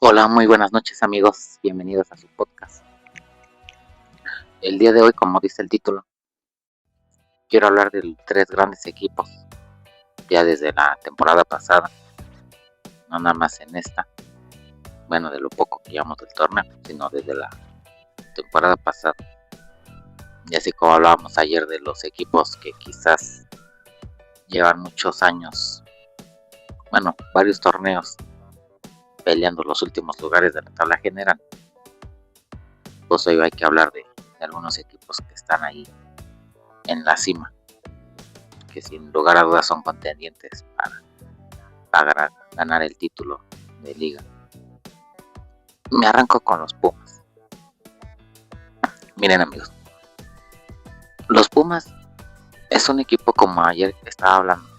Hola, muy buenas noches amigos, bienvenidos a su podcast. El día de hoy, como dice el título, quiero hablar de tres grandes equipos, ya desde la temporada pasada, no nada más en esta, bueno, de lo poco que llevamos del torneo, sino desde la temporada pasada. Y así como hablábamos ayer de los equipos que quizás llevan muchos años, bueno, varios torneos peleando los últimos lugares de la tabla general, pues hoy hay que hablar de algunos equipos que están ahí en la cima, que sin lugar a dudas son contendientes para ganar el título de liga. Me arranco con los Pumas. Miren amigos, los Pumas es un equipo, como ayer estaba hablando,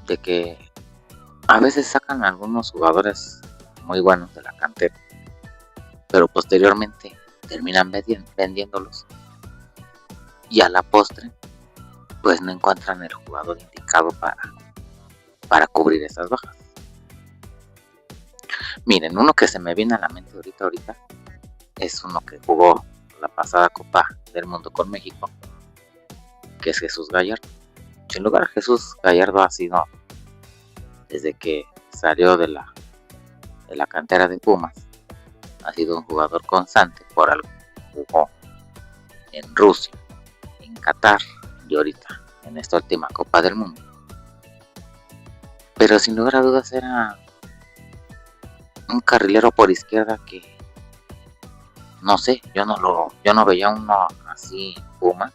de que a veces sacan algunos jugadores muy buenos de la cantera, pero posteriormente terminan vendiéndolos y a la postre pues no encuentran el jugador indicado para cubrir esas bajas. Miren, uno que se me viene a la mente ahorita es uno que jugó la pasada Copa del Mundo con México, que es Jesús Gallardo. Sin lugar, Jesús Gallardo ha sido, desde que salió de la cantera de Pumas, ha sido un jugador constante. Por algo jugó en Rusia, en Qatar y ahorita en esta última Copa del Mundo. Pero sin lugar a dudas era un carrilero por izquierda que, no sé, yo no veía uno así Pumas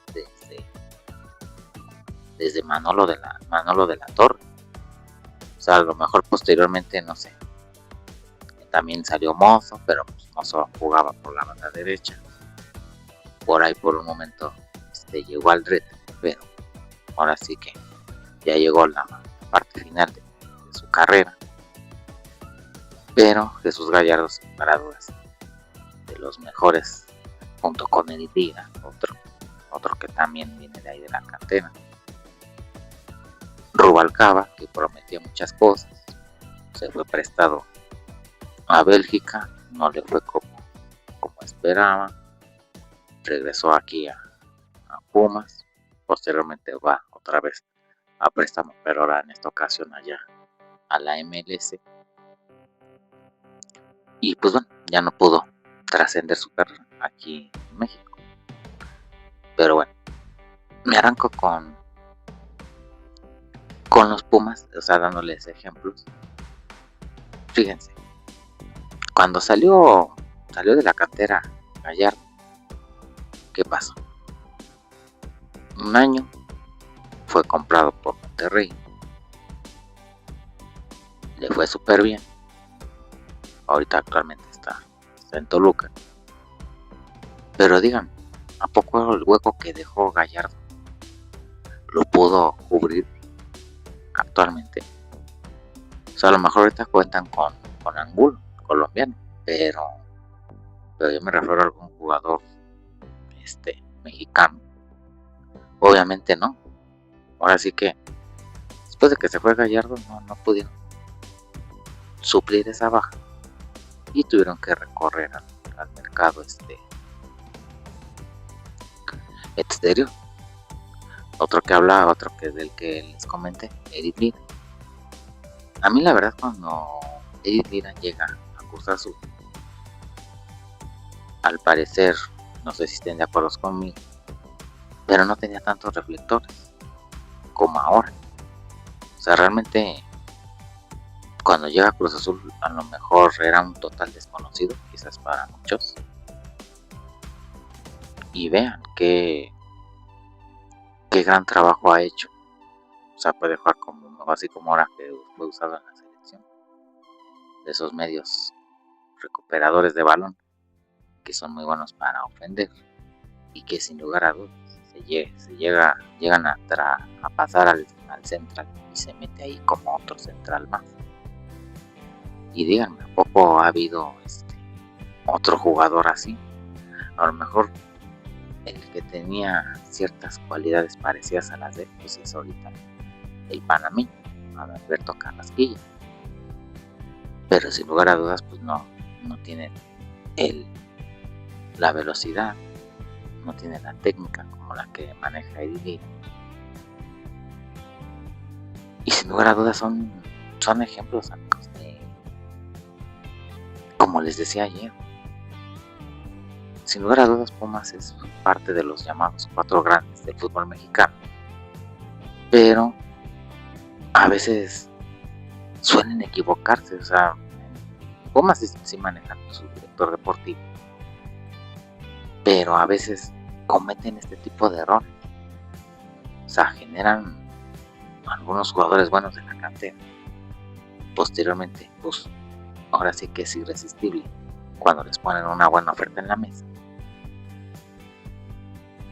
desde Manolo de la Torre. O sea, a lo mejor posteriormente, no sé, también salió Mozo, pero pues Mozo jugaba por la banda derecha. Por ahí por un momento llegó al red, pero ahora sí que ya llegó la parte final de su carrera. Pero Jesús Gallardo, sin lugar a dudas, de los mejores, junto con Edith Lira, otro que también viene de ahí de la cantera. Rubalcaba, que prometía muchas cosas, se fue prestado a Bélgica, no le fue como esperaba, regresó aquí a Pumas, posteriormente va otra vez a préstamo, pero ahora en esta ocasión allá a la MLS, y pues bueno, ya no pudo trascender su carrera aquí en México. Pero bueno, me arranco con los Pumas, o sea, dándoles ejemplos. Fíjense, cuando salió de la cantera Gallardo, ¿qué pasó? Un año fue comprado por Monterrey, le fue súper bien. Ahorita actualmente está en Toluca. Pero díganme, ¿a poco el hueco que dejó Gallardo lo pudo cubrir actualmente? O sea, a lo mejor ahorita cuentan con Angulo, colombiano, pero yo me refiero a algún jugador mexicano. Obviamente no. Ahora sí que después de que se fue Gallardo no pudieron suplir esa baja y tuvieron que recorrer al mercado exterior. Otro que del que les comenté, Edith Lira. A mí la verdad, cuando Edith Lira llega a cursar al parecer, no sé si estén de acuerdo conmigo, pero no tenía tantos reflectores como ahora. O sea, realmente cuando llega a Cruz Azul a lo mejor era un total desconocido, quizás para muchos. Y vean qué gran trabajo ha hecho. O sea, puede jugar así como ahora que fue usado en la selección, de esos medios recuperadores de balón que son muy buenos para ofender y que sin lugar a dudas llegan a pasar al central y se mete ahí como otro central más. Y díganme, ¿a poco ha habido otro jugador así? A lo mejor el que tenía ciertas cualidades parecidas a las de él, pues es ahorita el panameño, Alberto Carrasquilla. pero sin lugar a dudas pues no tienen la velocidad, no tienen la técnica como la que maneja Eddie. Y sin lugar a dudas son ejemplos, amigos, como les decía ayer, sin lugar a dudas Pumas es parte de los llamados 4 grandes del fútbol mexicano, pero a veces suelen equivocarse. O sea, Pumas sí manejan su director deportivo, pero a veces cometen este tipo de errores. O sea, generan algunos jugadores buenos de la cantera. Posteriormente, pues ahora sí que es irresistible cuando les ponen una buena oferta en la mesa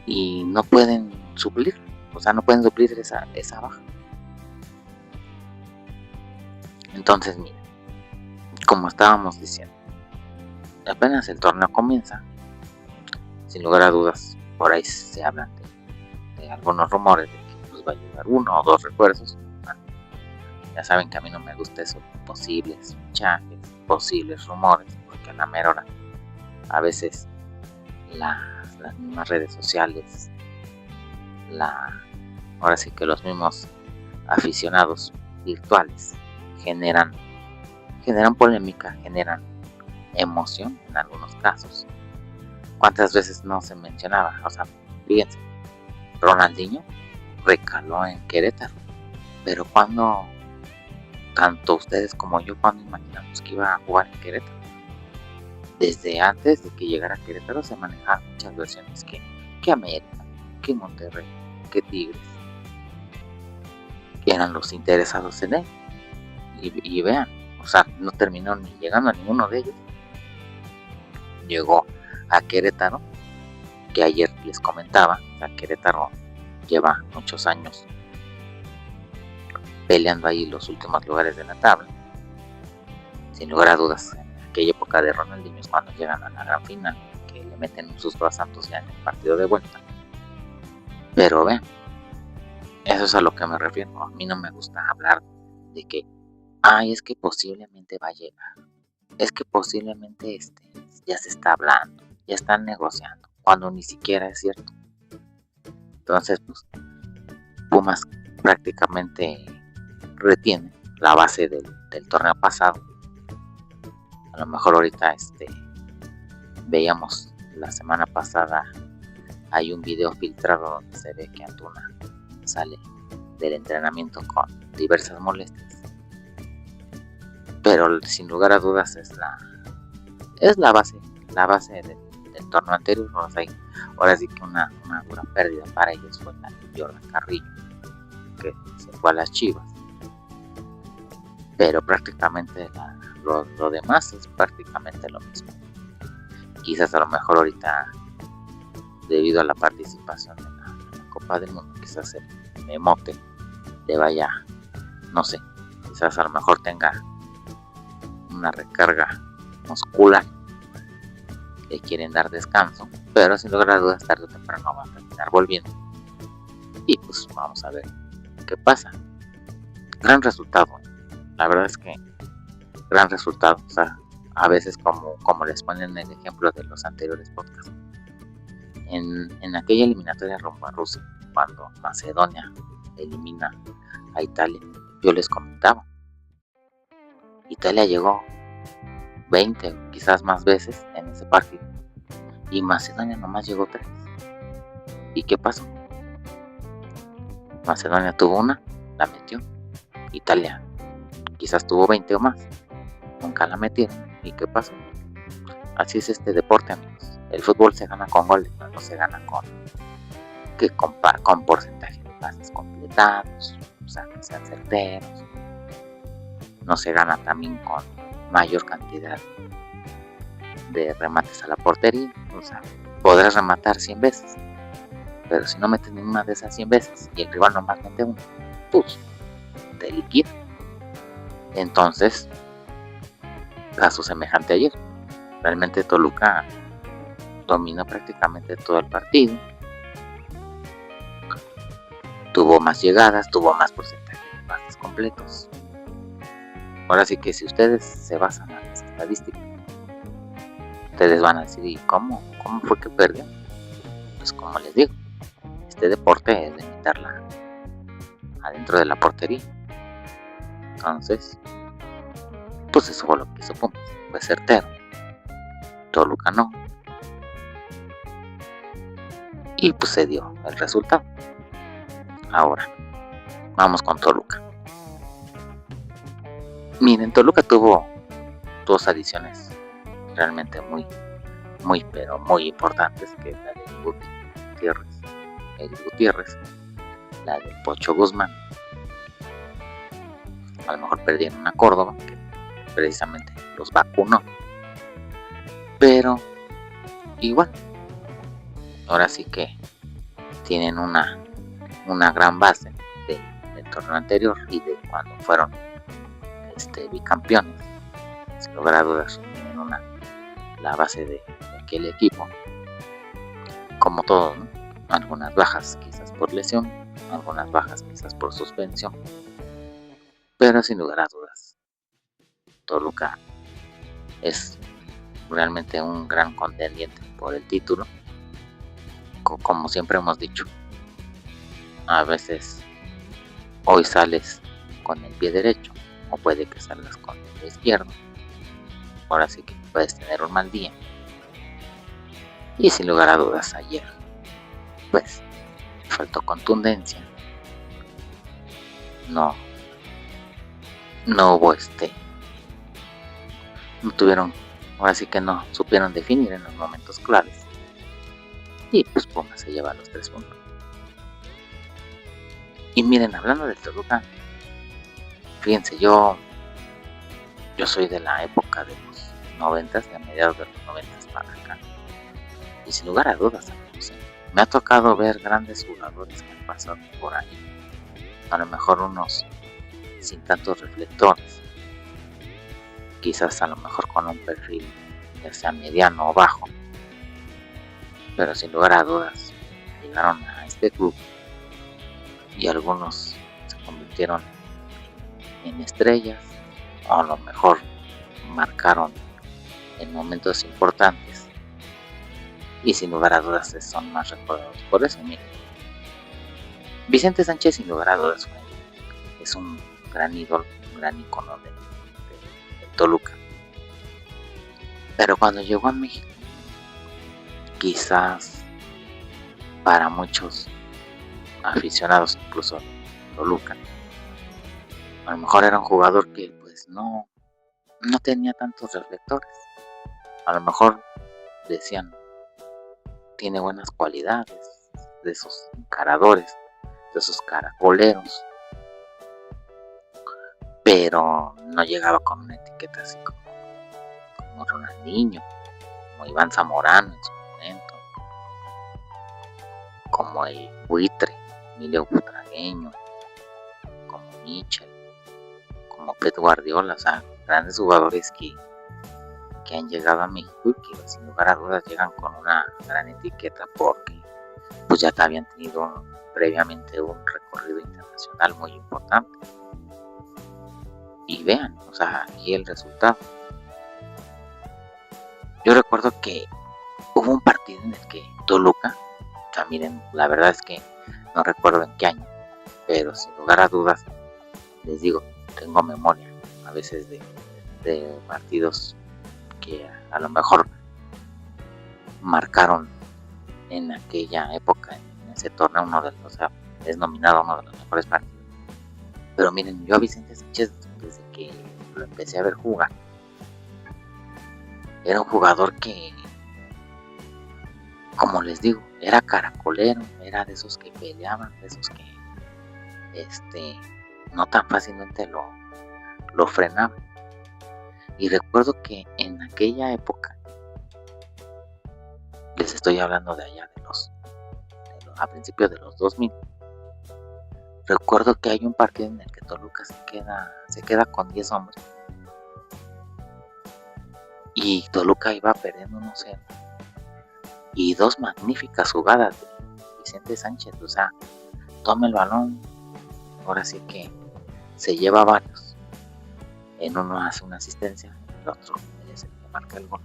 y no pueden suplir, esa baja. Entonces, miren, como estábamos diciendo, apenas el torneo comienza, sin lugar a dudas, por ahí se hablan de algunos rumores de que pues, va a llegar 1 o 2 refuerzos. Ya saben que a mí no me gusta eso, posibles fichajes, posibles rumores, porque a la mera hora, a veces las mismas redes sociales, ahora sí que los mismos aficionados virtuales generan polémica, generan emoción en algunos casos. ¿Cuántas veces no se mencionaba? O sea, fíjense, Ronaldinho recaló en Querétaro, pero cuando tanto ustedes como yo, cuando imaginamos que iba a jugar en Querétaro, desde antes de que llegara a Querétaro se manejaban muchas versiones que América, que Monterrey, que Tigres, que eran los interesados en él. Y vean, o sea, no terminó ni llegando a ninguno de ellos. Llegó a Querétaro, que ayer les comentaba, o sea, Querétaro lleva muchos años peleando ahí los últimos lugares de la tabla. Sin lugar a dudas, en aquella época de Ronaldinho es cuando llegan a la gran final, que le meten un susto a Santos ya en el partido de vuelta. Pero vean, eso es a lo que me refiero. A mí no me gusta hablar de que es que posiblemente va a llegar, es que posiblemente ya se está hablando, ya están negociando, cuando ni siquiera es cierto. Entonces, pues, Pumas prácticamente retiene la base del torneo pasado. A lo mejor ahorita veíamos la semana pasada, hay un video filtrado donde se ve que Antuna sale del entrenamiento con diversas molestias, pero sin lugar a dudas es la base del torneo anterior. O sea, ahora sí que una dura pérdida para ellos fue la de Jordan Carrillo, que se fue a las Chivas, pero prácticamente lo demás es prácticamente lo mismo. Quizás a lo mejor ahorita, debido a la participación en la Copa del Mundo, quizás el Memote le vaya, no sé, quizás a lo mejor tenga una recarga muscular, le quieren dar descanso, pero sin lugar a dudas tarde o temprano va a terminar volviendo. Y pues vamos a ver qué pasa. Gran resultado, la verdad es que gran resultado. O sea, a veces como les ponen el ejemplo de los anteriores podcasts, en aquella eliminatoria rumbo a Rusia, cuando Macedonia elimina a Italia, yo les comentaba, Italia llegó 20 quizás más veces en ese partido y Macedonia nomás llegó 3. ¿Y qué pasó? Macedonia tuvo una, la metió. Italia quizás tuvo 20 o más, nunca la metieron. ¿Y qué pasó? Así es este deporte, amigos. El fútbol se gana con goles, no se gana con porcentaje de pases completados, o sea, que sean certeros. No se gana también con mayor cantidad de remates a la portería. O sea, podrás rematar 100 veces, pero si no metes ninguna de esas 100 veces y el rival nomás mete uno, pues te liquida. Entonces, caso semejante ayer, realmente Toluca dominó prácticamente todo el partido, tuvo más llegadas, tuvo más porcentaje de pases completos. ahora sí que si ustedes se basan en las estadísticas, ustedes van a decir, ¿y cómo fue que perdió? Pues como les digo, este deporte es de meterla adentro de la portería. Entonces, pues eso fue lo que hizo Pumas, fue certero. Toluca no. Y pues se dio el resultado. Ahora, vamos con Toluca. Miren, Toluca tuvo 2 adiciones realmente muy pero muy importantes, que es la de Gutiérrez, la del Pocho Guzmán. A lo mejor perdieron a Córdoba, que precisamente los vacunó, pero igual, ahora sí que tienen una gran base del torneo anterior y de cuando fueron bicampeones. Sin lugar a dudas, tienen la base de aquel equipo, como todo, ¿no? Algunas bajas quizás por lesión, algunas bajas quizás por suspensión, pero sin lugar a dudas, Toluca es realmente un gran contendiente por el título. Como siempre hemos dicho, a veces hoy sales con el pie derecho o puede que salgas con el izquierdo. Ahora sí que puedes tener un mal día, y sin lugar a dudas ayer pues faltó contundencia, no hubo no tuvieron, ahora sí que no supieron definir en los momentos claves, y pues Pumas se lleva los 3 puntos. Y miren, hablando del Toluca, fíjense, yo soy de la época de los 90s, de mediados de los 90s para acá, y sin lugar a dudas, me ha tocado ver grandes jugadores que han pasado por ahí, a lo mejor unos sin tantos reflectores, quizás a lo mejor con un perfil ya sea mediano o bajo, pero sin lugar a dudas llegaron a este club y algunos se convirtieron en estrellas, o a lo mejor marcaron en momentos importantes, y sin lugar a dudas son más recordados por eso. Miren, Vicente Sánchez sin lugar a dudas es un gran ídolo, un gran icono de Toluca, pero cuando llegó a México, quizás para muchos aficionados, incluso Toluca, a lo mejor era un jugador que pues no tenía tantos reflectores. A lo mejor decían, tiene buenas cualidades, de esos encaradores, de esos caracoleros, pero no llegaba con una etiqueta así como Ronaldinho, como Iván Zamorano en su momento, como el Buitre, Emilio Butragueño, como Michel, como Pep Guardiola, o sea, grandes jugadores que han llegado a México y que sin lugar a dudas llegan con una gran etiqueta, porque pues ya habían tenido previamente un recorrido internacional muy importante. Y vean, o sea, aquí el resultado. Yo recuerdo que hubo un partido en el que Toluca, o sea, miren, la verdad es que no recuerdo en qué año, pero sin lugar a dudas, les digo, tengo memoria a veces de partidos que a lo mejor marcaron en aquella época, en ese torneo, o sea, es nominado uno de los mejores partidos. Pero miren, yo a Vicente Sánchez, desde que lo empecé a ver jugar, era un jugador que, como les digo, era caracolero, era de esos que peleaban, de esos que no tan fácilmente lo frenaban. Y recuerdo que en aquella época, les estoy hablando de allá a principios de los 2000, recuerdo que hay un partido en el que Toluca se queda con 10 hombres y Toluca iba perdiendo 1-0, y 2 magníficas jugadas de Vicente Sánchez, o sea, toma el balón, ahora sí que se lleva varios, En uno hace una asistencia, en el otro es el que marca el gol.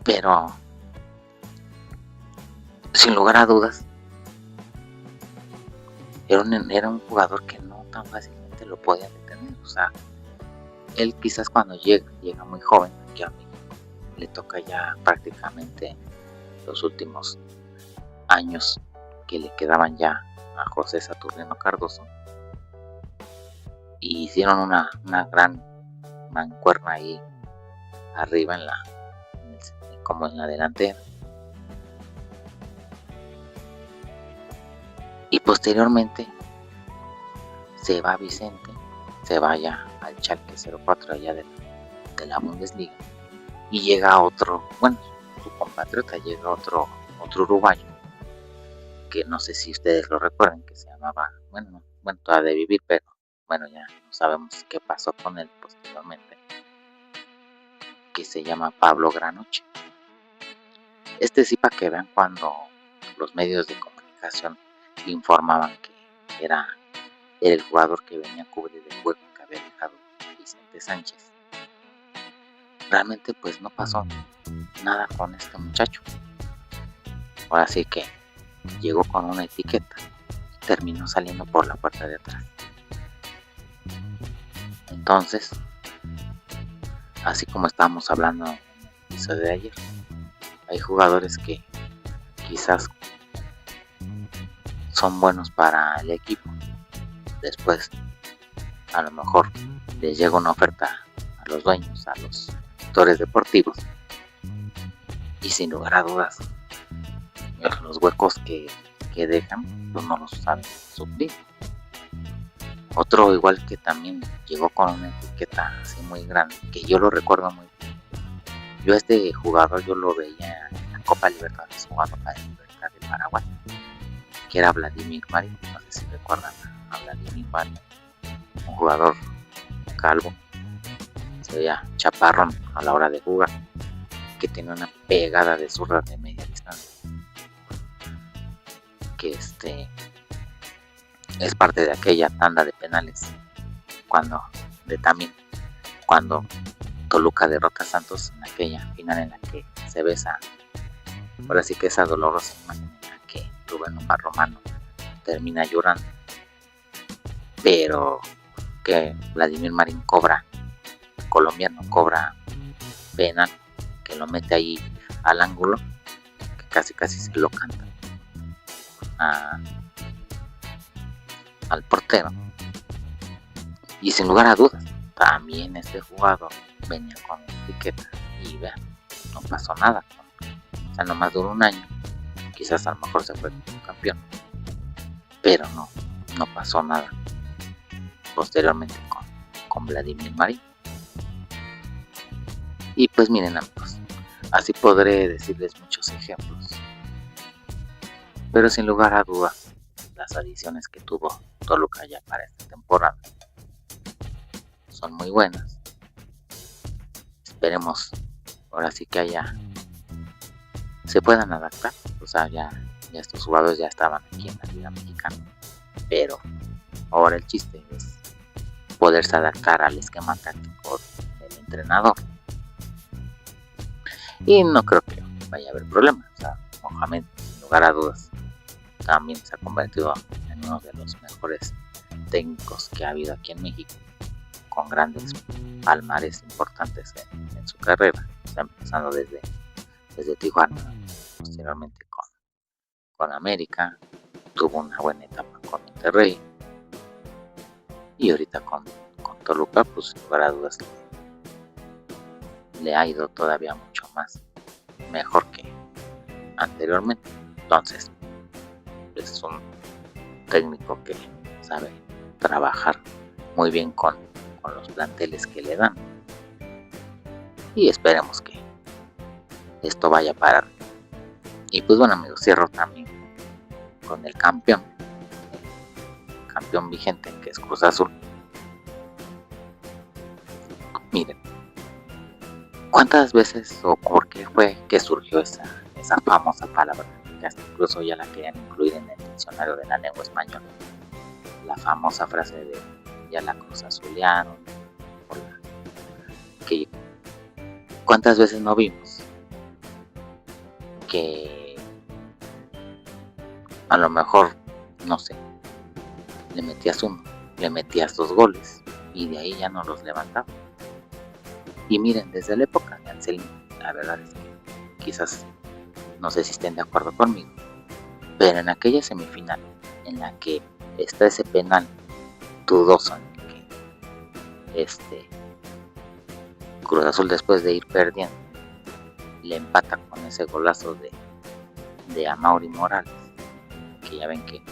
Pero sin lugar a dudas, era un jugador que no tan fácilmente lo podía detener. O sea, él quizás cuando llega muy joven aquí a México, le toca ya prácticamente los últimos años que le quedaban ya a José Saturnino Cardoso, y hicieron una gran mancuerna ahí arriba como en la delantera. Y posteriormente se va Vicente, se vaya al Schalke 04 allá de la Bundesliga, y llega otro, bueno, su compatriota, llega otro uruguayo, que no sé si ustedes lo recuerdan, que se llamaba, bueno, todavía de vivir, pero bueno, ya no sabemos qué pasó con él posteriormente, que se llama Pablo Granoche. Sí, para que vean, cuando los medios de comunicación informaban que era el jugador que venía a cubrir el hueco que había dejado Vicente Sánchez, realmente pues no pasó nada con este muchacho. Ahora sí que llegó con una etiqueta y terminó saliendo por la puerta de atrás. Entonces, así como estábamos hablando en el episodio de ayer, hay jugadores que quizás son buenos para el equipo, después a lo mejor les llega una oferta a los dueños, a los directores deportivos, y sin lugar a dudas los huecos que dejan pues no los saben suplir. Otro igual que también llegó con una etiqueta así muy grande, que yo lo recuerdo muy bien. Yo jugador yo lo veía en la Copa Libertadores jugando para el Libertad de Paraguay, que era Vladimir Marín. No sé si recuerdan a Vladimir Marín, un jugador calvo, se veía chaparrón a la hora de jugar, que tenía una pegada de zurda de media distancia, que es parte de aquella tanda de penales cuando Toluca derrota a Santos en aquella final en la que se ve ahora sí que esa dolorosa imagen en la que Rubén Omar Romano termina llorando, pero que Vladimir Marín colombiano cobra penal, que lo mete ahí al ángulo, que casi se lo canta al portero. Y sin lugar a dudas, también este jugador venía con etiqueta, y vean, no pasó nada. O sea, nomás duró un año, quizás a lo mejor se fue campeón, pero no pasó nada posteriormente con Vladimir Marín. Y pues miren, amigos, así podré decirles muchos ejemplos, pero sin lugar a dudas, las adiciones que tuvo Toluca ya para esta temporada son muy buenas. Esperemos ahora sí que se puedan adaptar. O sea, ya estos jugadores ya estaban aquí en la Liga Mexicana, pero ahora el chiste es poderse adaptar al esquema táctico del entrenador, y no creo que vaya a haber problemas. O sea, Mohamed, sin lugar a dudas, también se ha convertido en uno de los mejores técnicos que ha habido aquí en México, con grandes palmares importantes en su carrera, empezando desde Tijuana, posteriormente con América, tuvo una buena etapa con Monterrey, y ahorita con Toluca, pues sin lugar a dudas le ha ido todavía mucho más mejor que anteriormente. Entonces es un técnico que sabe trabajar muy bien con los planteles que le dan, y esperemos que esto vaya a parar. Y pues bueno, amigos, cierro también con el campeón vigente, que es Cruz Azul. Miren, ¿cuántas veces o por qué fue que surgió esa famosa palabra, que hasta incluso ya la querían incluir en el diccionario de la lengua española? La famosa frase de ya la Cruz Azulearon, que cuántas veces no vimos que a lo mejor, no sé, le metías uno, le metías 2 goles y de ahí ya no los levantaba. Y miren, desde la época de Anselmi, la verdad es que quizás no sé si estén de acuerdo conmigo, pero en aquella semifinal en la que está ese penal dudoso en el que Cruz Azul, después de ir perdiendo, le empata con ese golazo de Amaury Morales, que ya ven que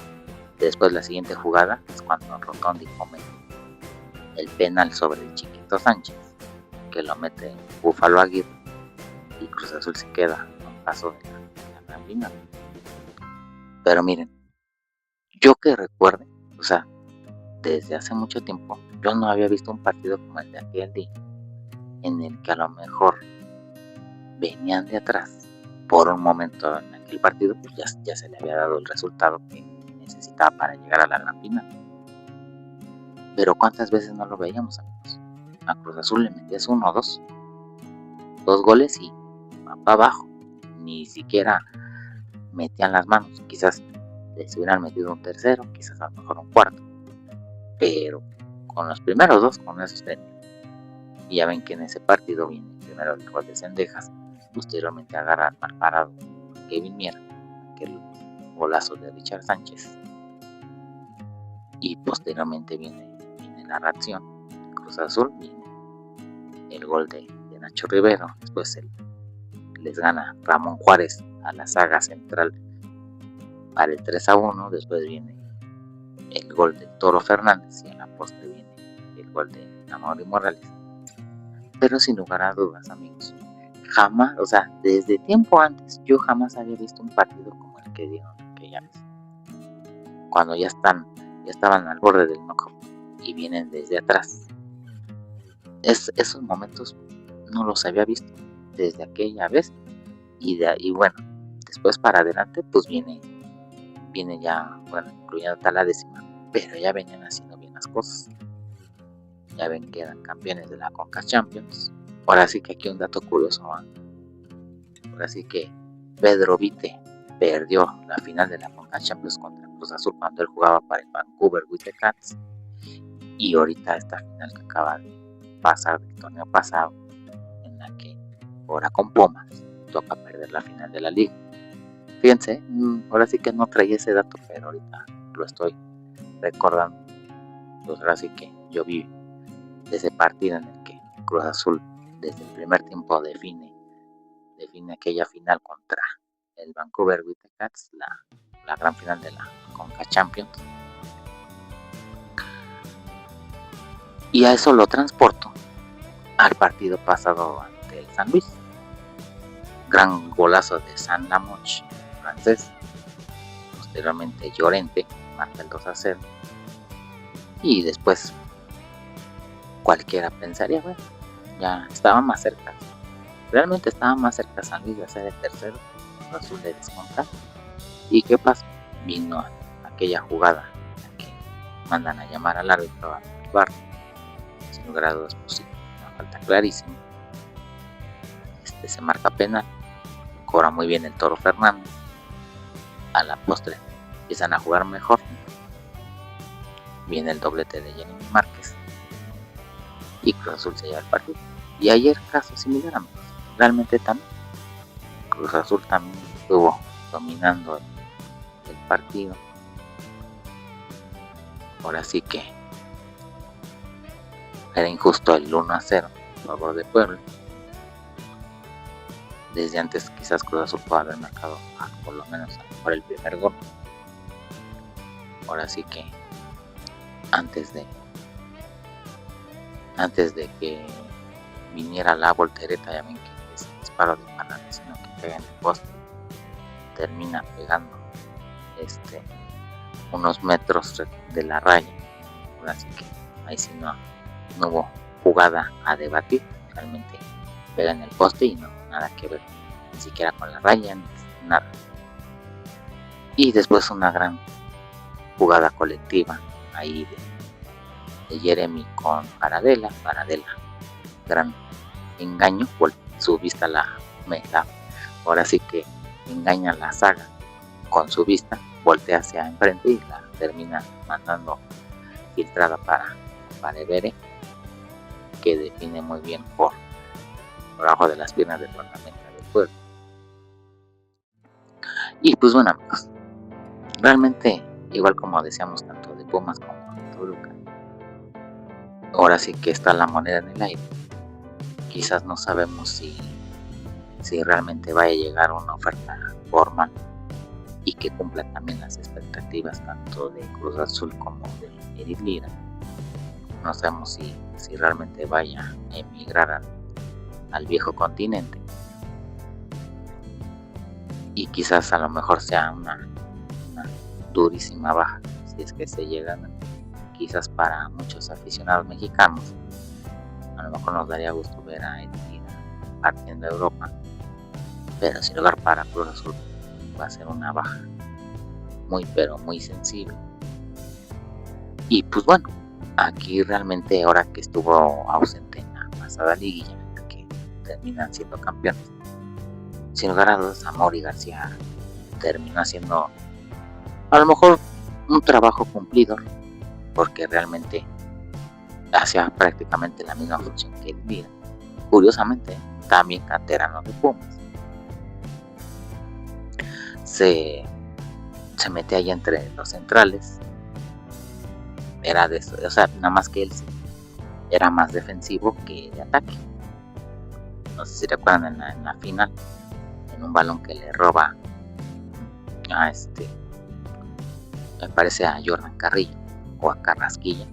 después la siguiente jugada es cuando Rotondi comete el penal sobre el Chiquito Sánchez, que lo mete Búfalo Aguirre, y Cruz Azul se queda a un paso de la gran final. Pero miren, yo que recuerde, o sea, desde hace mucho tiempo, yo no había visto un partido como el de aquel día, en el que a lo mejor venían de atrás por un momento en aquel partido, pues ya se le había dado el resultado que necesitaba para llegar a la gran final. Pero cuántas veces no lo veíamos, amigos. A Cruz Azul le metías 1 o 2 goles y va para abajo, ni siquiera metían las manos. Quizás les hubieran metido un tercero, quizás a lo mejor un cuarto, pero con los primeros 2, con esos tenían. Y ya ven que en ese partido viene primero el gol de Cendejas, posteriormente agarra mal parado Kevin Mier, aquel golazo de Richard Sánchez, y posteriormente viene la reacción de Cruz Azul, viene el gol de Nacho Rivero, después les gana Ramón Juárez a la saga central para el 3-1, después viene el gol de Toro Fernández y en la postre viene el gol de Amaury Morales. Pero sin lugar a dudas, amigos, jamás, o sea, desde tiempo antes, yo jamás había visto un partido como el que dieron aquella vez. Cuando ya estaban al borde del knockout y vienen desde atrás. Esos momentos no los había visto desde aquella vez. Y bueno, después para adelante, pues viene ya, bueno, incluyendo hasta la 10ª, pero ya venían haciendo bien las cosas. Ya ven que eran campeones de la Conca Champions. Ahora sí que aquí un dato curioso, ¿no? Ahora sí que Pedro Vite perdió la final de la Conca Champions contra Cruz Azul cuando él jugaba para el Vancouver Whitecaps. Y ahorita esta final que acaba de pasar del torneo pasado, en la que ahora con Pumas toca perder la final de la liga. Fíjense, ahora sí que no traía ese dato, pero ahorita lo estoy recordando. Pues ahora sí que yo vi ese partido en el que Cruz Azul desde el primer tiempo define aquella final contra el Vancouver Whitecaps, la gran final de la Conca Champions. Y a eso lo transporto al partido pasado ante el San Luis. Gran golazo de San Lamoche, francés. Posteriormente Llorente marca el 2-0. Y después cualquiera pensaría, bueno, ya estaba más cerca. Realmente estaba más cerca San Luis de hacer el tercero, Cruz Azul de descontar. ¿Y qué pasó? Vino aquella jugada en la que mandan a llamar al árbitro a bar. Sin lugar a dudas, pues sí, una falta clarísima. Se marca penal, cobra muy bien el Toro Fernández. A la postre empiezan a jugar mejor. Viene el doblete de Jeremy Márquez y Cruz Azul se lleva el partido. Y ayer caso similar, amigos. Realmente también Cruz Azul también estuvo dominando el partido. Ahora sí que era injusto el 1-0 a favor de Puebla. Desde antes quizás Cruz Azul pudo haber marcado por lo menos por el primer gol. Ahora sí que antes de que viniera la voltereta, ya ven que es el disparo de Fernández, sino que pega en el poste, termina pegando unos metros de la raya. Ahora sí que ahí sí no hubo jugada a debatir, realmente pega en el poste y no nada que ver, ni siquiera con la raya, nada. Y después una gran jugada colectiva ahí de Jeremy con Paradela, gran engaño, su vista ahora sí que engaña la saga con su vista, voltea hacia enfrente y la termina mandando filtrada para Ebere, que define muy bien por abajo de las piernas del Tormenta del Fuego. Y pues bueno, amigos, realmente igual como decíamos tanto de Pumas como de Toluca, ahora sí que está la moneda en el aire. Quizás no sabemos si realmente vaya a llegar una oferta formal y que cumpla también las expectativas tanto de Cruz Azul como de Eric Lira. No sabemos si realmente vaya a emigrar al viejo continente, y quizás a lo mejor sea una durísima baja si es que se llegan. Quizás para muchos aficionados mexicanos a lo mejor nos daría gusto ver a Eric Lira partiendo de Europa, pero sin lugar para Cruz Azul va a ser una baja muy pero muy sensible. Y pues bueno, aquí realmente ahora que estuvo ausente en la pasada liguilla, que terminan siendo campeones, sin lugar a dudas Amaury García terminó haciendo a lo mejor un trabajo cumplido, porque realmente hacía prácticamente la misma función que el Lira. Curiosamente, también canterano de Pumas. Se mete ahí entre los centrales. Era de eso, o sea, nada más que él era más defensivo que de ataque. No sé si recuerdan en la final, en un balón que le roba a me parece a Jordan Carrillo o a Carrasquilla,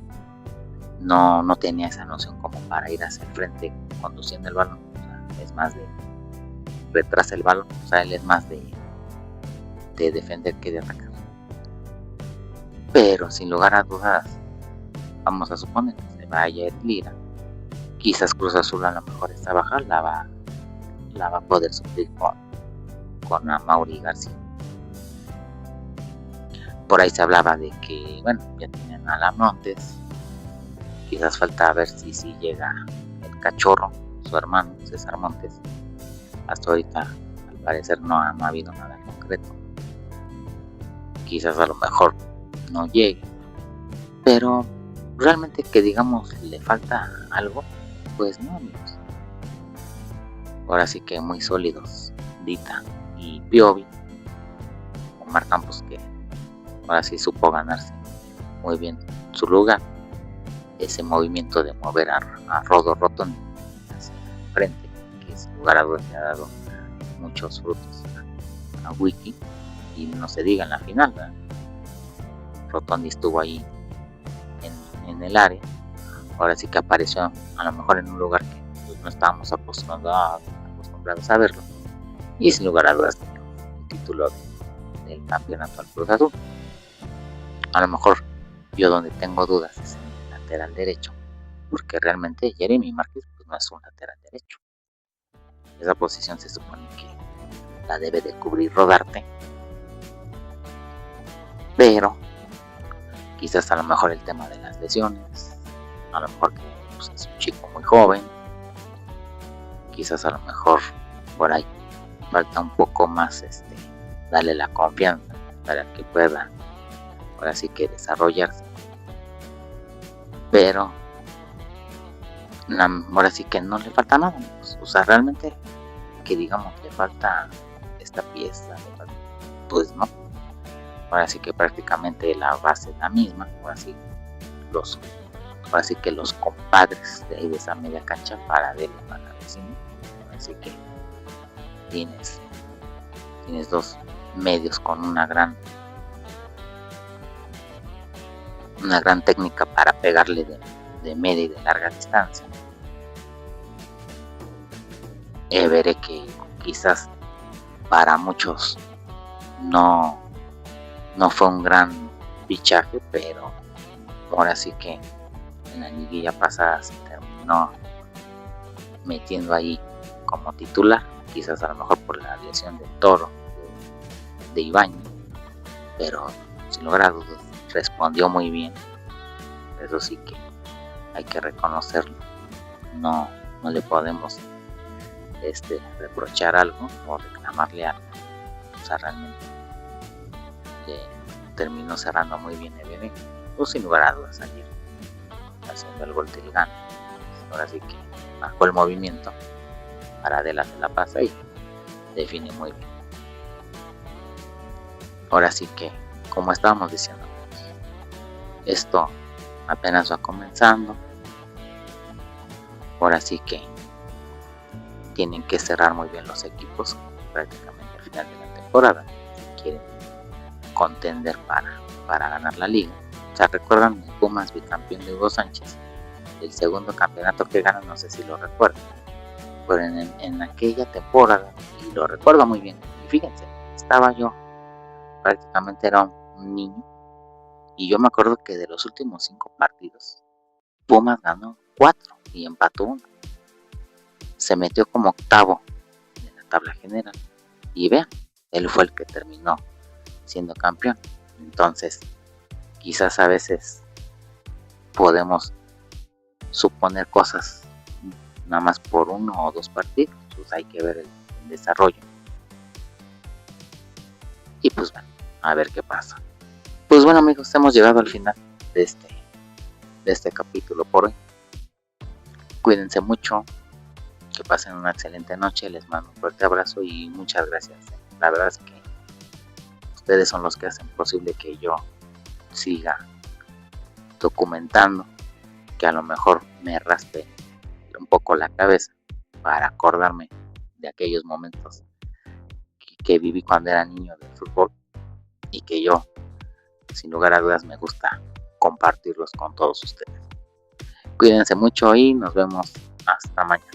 no tenía esa noción como para ir hacia el frente conduciendo el balón. O sea, es más de retrasa el balón, o sea, él es más de defender que de atacar. Pero sin lugar a dudas, vamos a suponer que se vaya Eric Lira, quizás Cruz Azul a lo mejor esta baja la va a poder suplir con Amaury García. Por ahí se hablaba de que, bueno, ya tienen a Montes, quizás falta ver si llega el Cachorro, su hermano César Montes. Hasta ahorita al parecer no ha habido nada concreto, quizás a lo mejor no llegue, pero realmente que digamos le falta algo, pues no, amigos. Ahora sí que muy sólidos Dita y Piovi. Omar Campos, que ahora sí supo ganarse muy bien su lugar, ese movimiento de mover a Rodo Rotondi hacia frente, que sin lugar a dudas le ha dado muchos frutos a Wiki, y no se diga en la final, ¿verdad? Rotondi estuvo ahí en el área, ahora sí que apareció a lo mejor en un lugar que pues, no estábamos acostumbrados a verlo, y sin lugar a dudas el título del campeonato al Cruz Azul. A lo mejor yo donde tengo dudas es en el lateral derecho, porque realmente Jeremy Márquez pues, no es un lateral derecho. Esa posición se supone que la debe de cubrir Rodarte, pero quizás a lo mejor el tema de las lesiones, a lo mejor que pues, es un chico muy joven, quizás a lo mejor por ahí falta un poco más darle la confianza para que pueda ahora sí que desarrollarse, pero ahora sí que no le falta nada, o sea, realmente que digamos le falta esta pieza, pues no. Ahora sí que prácticamente la base es la misma. Ahora sí que los compadres de ahí de esa media cancha, para vecino. Así que tienes dos medios con una gran técnica para pegarle de media y de larga distancia. Veré que quizás para muchos no fue un gran fichaje, pero ahora sí que en la liguilla pasada se terminó metiendo ahí como titular, quizás a lo mejor por la lesión de Toro de Ibañez, pero sin lugar a dudas respondió muy bien. Eso sí que hay que reconocerlo. No le podemos reprochar algo o reclamarle algo. O sea, realmente terminó cerrando muy bien el evento, pues sin lugar a dudas ayer, haciendo el gol del gane. Ahora sí que bajó el movimiento para adelante la pasa y define muy bien. Ahora sí que, como estábamos diciendo, esto apenas va comenzando. Ahora sí que tienen que cerrar muy bien los equipos prácticamente al final de la temporada si quieren contender para ganar la liga. O sea, recuerdan el Pumas bicampeón de Hugo Sánchez, el segundo campeonato que gana, no sé si lo recuerdan, pero en aquella temporada, y lo recuerdo muy bien, y fíjense, estaba yo, prácticamente era un niño, y yo me acuerdo que de los últimos 5 partidos, Pumas ganó 4 y empató 1. Se metió como octavo en la tabla general, y vean, él fue el que terminó siendo campeón. Entonces, quizás a veces podemos suponer cosas nada más por 1 o 2 partidos, pues hay que ver el desarrollo. Y pues bueno, a ver qué pasa. Pues bueno, amigos, hemos llegado al final de este capítulo por hoy. Cuídense mucho, que pasen una excelente noche, les mando un fuerte abrazo y muchas gracias. La verdad es que ustedes son los que hacen posible que yo siga documentando, que a lo mejor me raspe un poco la cabeza para acordarme de aquellos momentos que viví cuando era niño del fútbol y que yo, sin lugar a dudas, me gusta compartirlos con todos ustedes. Cuídense mucho y nos vemos hasta mañana.